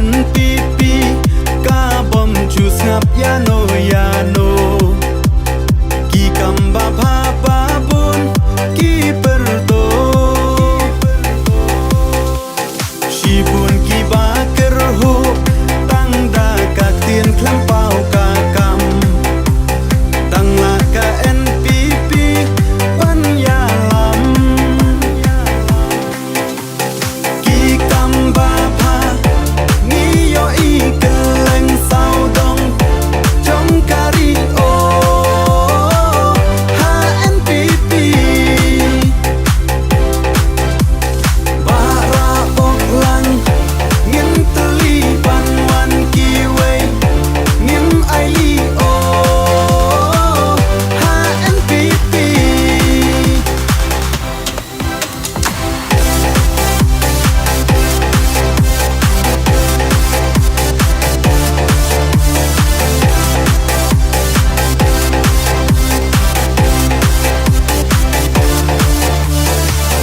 NPP ka bom chu snap yano yano ki kamba phapa bun ki perdo shibun ki bakar ho tang da ka tien klam pau ka kam tang la ka NPP pan ya lam ki kamba pha ni yo i keleng sao dong trong kari o HNPP bara bok lang ngin teli ban wan ki wei ngim ai li o HNPP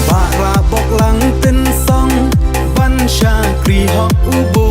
bara bok lang tin song van sha kri ho u